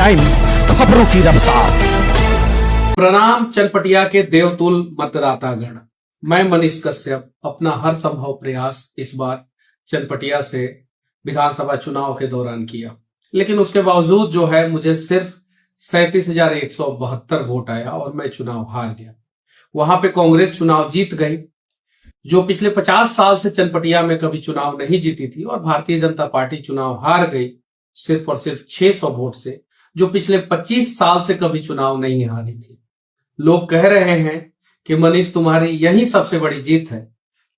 Times, खबरों की रफ्तार। प्रणाम चनपटिया के देवतुल मतदातागण। मैं मनीष कश्यप अपना हर संभव प्रयास इस बार चनपटिया से विधानसभा चुनाव के दौरान किया, लेकिन उसके बावजूद जो है मुझे सिर्फ 37,172 वोट आया और मैं चुनाव हार गया। वहां पे कांग्रेस चुनाव जीत गई, जो पिछले 50 साल से चनपटिया में कभी चुनाव नहीं जीती थी, और भारतीय जनता पार्टी चुनाव हार गई सिर्फ और सिर्फ 600 वोट से, जो पिछले 25 साल से कभी चुनाव नहीं हारी थी। लोग कह रहे हैं कि मनीष तुम्हारी यही सबसे बड़ी जीत है,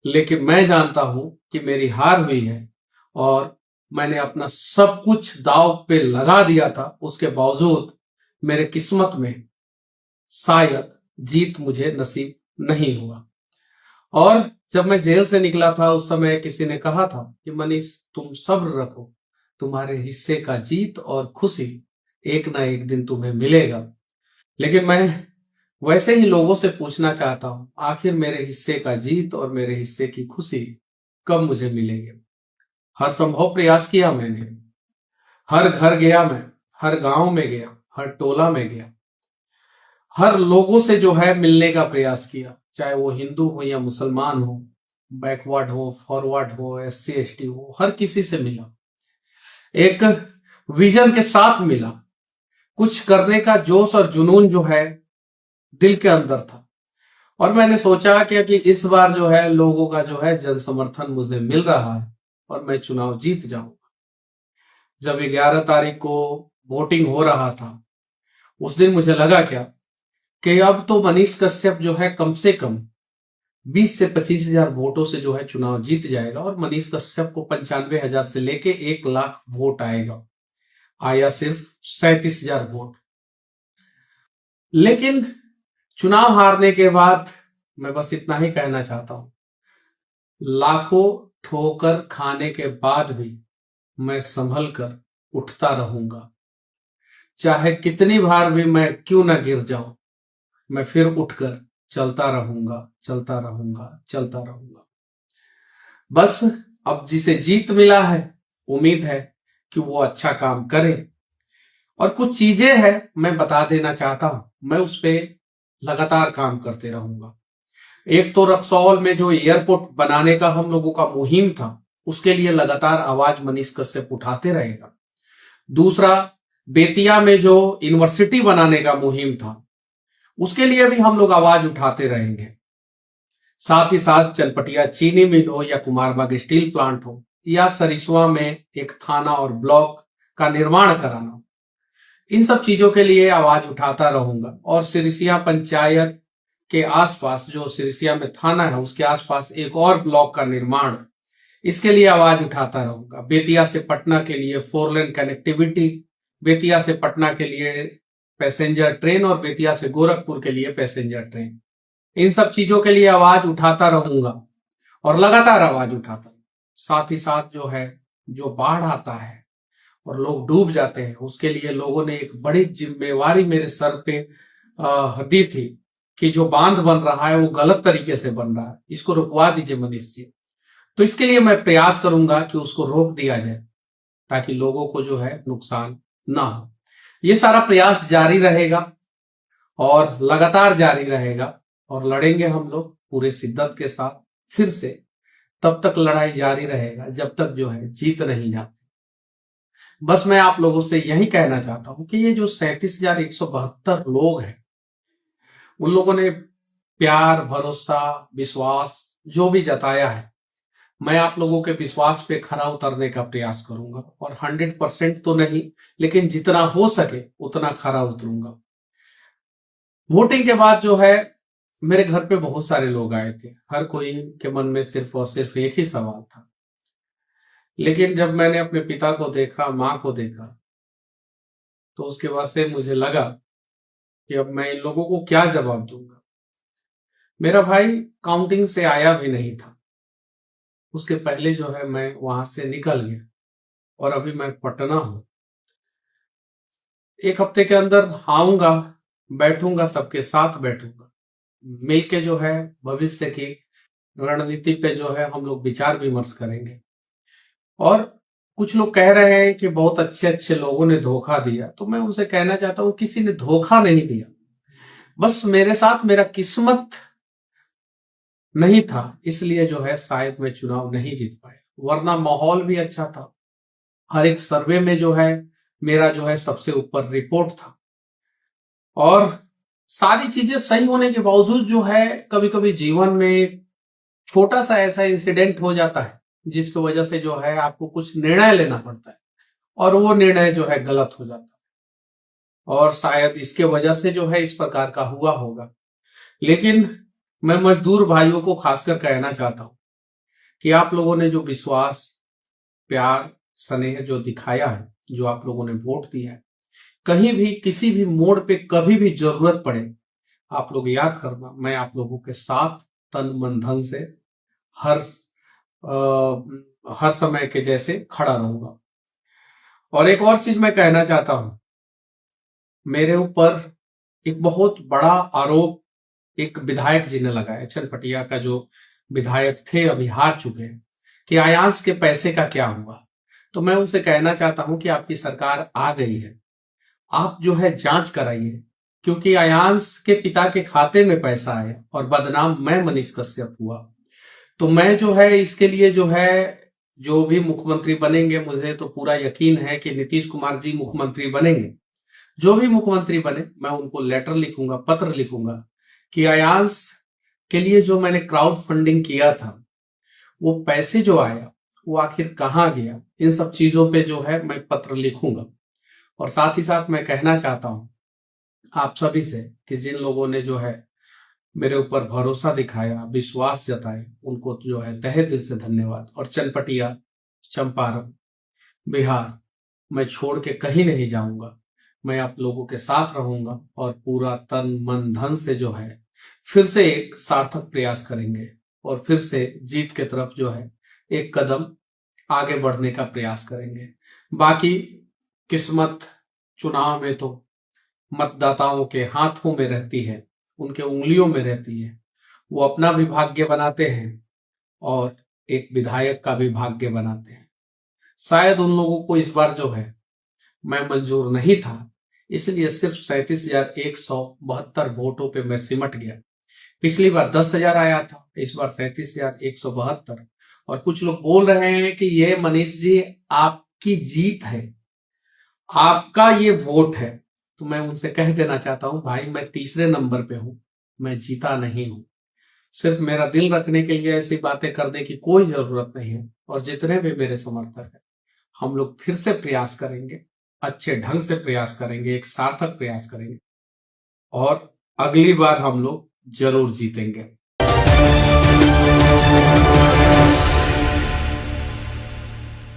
लेकिन मैं जानता हूं कि मेरी हार हुई है और मैंने अपना सब कुछ दांव पे लगा दिया था। उसके बावजूद मेरे किस्मत में शायद जीत मुझे नसीब नहीं हुआ। और जब मैं जेल से निकला था उस समय किसी ने कहा था कि मनीष तुम सब्र रखो, तुम्हारे हिस्से का जीत और खुशी एक ना एक दिन तुम्हें मिलेगा। लेकिन मैं वैसे ही लोगों से पूछना चाहता हूं, आखिर मेरे हिस्से का जीत और मेरे हिस्से की खुशी कब मुझे मिलेगी। हर संभव प्रयास किया मैंने, हर घर गया मैं, हर गांव में गया, हर टोला में गया, हर लोगों से जो है मिलने का प्रयास किया, चाहे वो हिंदू हो या मुसलमान हो, बैकवर्ड हो, फॉरवर्ड हो, SC ST हो, हर किसी से मिला। एक विजन के साथ मिला, कुछ करने का जोश और जुनून जो है दिल के अंदर था, और मैंने सोचा कि इस बार जो है लोगों का जो है जन समर्थन मुझे मिल रहा है और मैं चुनाव जीत जाऊंगा। जब 11 तारीख को वोटिंग हो रहा था, उस दिन मुझे लगा कि अब तो मनीष कश्यप जो है कम से कम 20 से 25,000 वोटों से जो है चुनाव जीत जाएगा, और मनीष कश्यप को 95,000 से लेके 1 लाख वोट आएगा। आया सिर्फ 37,000 वोट। लेकिन चुनाव हारने के बाद मैं बस इतना ही कहना चाहता हूं, लाखों ठोकर खाने के बाद भी मैं संभल कर उठता रहूंगा। चाहे कितनी बार भी मैं क्यों ना गिर जाऊं, मैं फिर उठकर चलता रहूंगा, चलता रहूंगा, चलता रहूंगा। बस अब जिसे जीत मिला है, उम्मीद है कि वो अच्छा काम करे। और कुछ चीजें हैं मैं बता देना चाहता हूं, मैं उस पर लगातार काम करते रहूंगा। एक तो रक्सौल में जो एयरपोर्ट बनाने का हम लोगों का मुहिम था, उसके लिए लगातार आवाज मनीष कश्यप उठाते रहेगा। दूसरा, बेतिया में जो यूनिवर्सिटी बनाने का मुहिम था, उसके लिए भी हम लोग आवाज उठाते रहेंगे। साथ ही साथ चनपटिया चीनी मिल हो या कुमारबाग स्टील प्लांट हो या सरिसवा में एक थाना और ब्लॉक का निर्माण कराना, इन सब चीजों के लिए आवाज उठाता रहूंगा। और सिरसिया पंचायत के आसपास, जो सिरसिया में थाना है उसके आसपास एक और ब्लॉक का निर्माण, इसके लिए आवाज उठाता रहूंगा। बेतिया से पटना के लिए 4 लेन कनेक्टिविटी, बेतिया से पटना के लिए पैसेंजर ट्रेन और बेतिया से गोरखपुर के लिए पैसेंजर ट्रेन, इन सब चीजों के लिए आवाज उठाता रहूंगा और लगातार आवाज उठाता। साथ ही साथ जो है, जो बाढ़ आता है और लोग डूब जाते हैं, उसके लिए लोगों ने एक बड़ी जिम्मेवारी मेरे सर पे दी थी कि जो बांध बन रहा है वो गलत तरीके से बन रहा है, इसको रुकवा दीजिए मनीष जी। तो इसके लिए मैं प्रयास करूंगा कि उसको रोक दिया जाए, ताकि लोगों को जो है नुकसान ना हो। ये सारा प्रयास जारी रहेगा और लगातार जारी रहेगा, और लड़ेंगे हम लोग पूरे शिद्दत के साथ फिर से। तब तक लड़ाई जारी रहेगा जब तक जो है जीत नहीं जाती। बस मैं आप लोगों से यही कहना चाहता हूं कि ये जो 37,172 लोग हैं, उन लोगों ने प्यार, भरोसा, विश्वास जो भी जताया है, मैं आप लोगों के विश्वास पे खरा उतरने का प्रयास करूंगा। और 100% तो नहीं, लेकिन जितना हो सके उतना खरा उतरूंगा। वोटिंग के बाद जो है मेरे घर पे बहुत सारे लोग आए थे, हर कोई के मन में सिर्फ और सिर्फ एक ही सवाल था। लेकिन जब मैंने अपने पिता को देखा, मां को देखा, तो उसके बाद से मुझे लगा कि अब मैं इन लोगों को क्या जवाब दूंगा। मेरा भाई काउंटिंग से आया भी नहीं था, उसके पहले जो है मैं वहां से निकल गया, और अभी मैं पटना हूं। 1 हफ्ते के अंदर आऊंगा, बैठूंगा, सबके साथ बैठूंगा, मिलके जो है भविष्य की रणनीति पे जो है हम लोग विचार विमर्श करेंगे। और कुछ लोग कह रहे हैं कि बहुत अच्छे अच्छे लोगों ने धोखा दिया, तो मैं उनसे कहना चाहता हूं किसी ने धोखा नहीं दिया, बस मेरे साथ मेरा किस्मत नहीं था, इसलिए जो है शायद मैं चुनाव नहीं जीत पाया, वरना माहौल भी अच्छा था। हर एक सर्वे में जो है मेरा जो है सबसे ऊपर रिपोर्ट था, और सारी चीजें सही होने के बावजूद जो है कभी कभी जीवन में छोटा सा ऐसा इंसिडेंट हो जाता है जिसकी वजह से जो है आपको कुछ निर्णय लेना पड़ता है, और वो निर्णय जो है गलत हो जाता है, और शायद इसके वजह से जो है इस प्रकार का हुआ होगा। लेकिन मैं मजदूर भाइयों को खासकर कहना चाहता हूं कि आप लोगों ने जो विश्वास, प्यार, स्नेह जो दिखाया है, जो आप लोगों ने वोट दिया है, कहीं भी किसी भी मोड़ पे कभी भी जरूरत पड़े, आप लोग याद करना, मैं आप लोगों के साथ तन मन धन से हर हर समय के जैसे खड़ा रहूंगा। और एक और चीज मैं कहना चाहता हूं, मेरे ऊपर एक बहुत बड़ा आरोप एक विधायक जी ने लगाया, चनपटिया का जो विधायक थे अभी हार चुके हैं, कि आयांश के पैसे का क्या हुआ। तो मैं उनसे कहना चाहता हूं कि आपकी सरकार आ गई है, आप जो है जांच कराइए, क्योंकि आयांश के पिता के खाते में पैसा आया और बदनाम मैं मनीष कश्यप हुआ। तो मैं जो है इसके लिए जो है जो भी मुख्यमंत्री बनेंगे, मुझे तो पूरा यकीन है कि नीतीश कुमार जी मुख्यमंत्री बनेंगे, जो भी मुख्यमंत्री बने मैं उनको लेटर लिखूंगा, पत्र लिखूंगा कि आयांश के लिए जो मैंने क्राउड फंडिंग किया था, वो पैसे जो आया वो आखिर कहाँ गया, इन सब चीजों पे जो है मैं पत्र लिखूंगा। और साथ ही साथ मैं कहना चाहता हूं आप सभी से कि जिन लोगों ने जो है मेरे ऊपर भरोसा दिखाया, विश्वास जताए, उनको जो है तहे दिल से धन्यवाद। और चनपटिया, चंपारण, बिहार मैं छोड़ के कहीं नहीं जाऊंगा, मैं आप लोगों के साथ रहूंगा, और पूरा तन मन धन से जो है फिर से एक सार्थक प्रयास करेंगे, और फिर से जीत के तरफ जो है एक कदम आगे बढ़ने का प्रयास करेंगे। बाकी किस्मत चुनाव में तो मतदाताओं के हाथों में रहती है, उनके उंगलियों में रहती है, वो अपना भी भाग्य बनाते हैं और एक विधायक का भी भाग्य बनाते हैं। शायद उन लोगों को इस बार जो है मैं मंजूर नहीं था, इसलिए सिर्फ 37,172 वोटों पे मैं सिमट गया। पिछली बार 10,000 आया था, इस बार 37,172। और कुछ लोग बोल रहे हैं कि ये मनीष जी आपकी जीत है, आपका ये वोट है। तो मैं उनसे कह देना चाहता हूं, भाई मैं तीसरे नंबर पे हूं, मैं जीता नहीं हूं। सिर्फ मेरा दिल रखने के लिए ऐसी बातें करने की कोई जरूरत नहीं है। और जितने भी मेरे समर्थक हैं, हम लोग फिर से प्रयास करेंगे, अच्छे ढंग से प्रयास करेंगे, एक सार्थक प्रयास करेंगे, और अगली बार हम लोग जरूर जीतेंगे।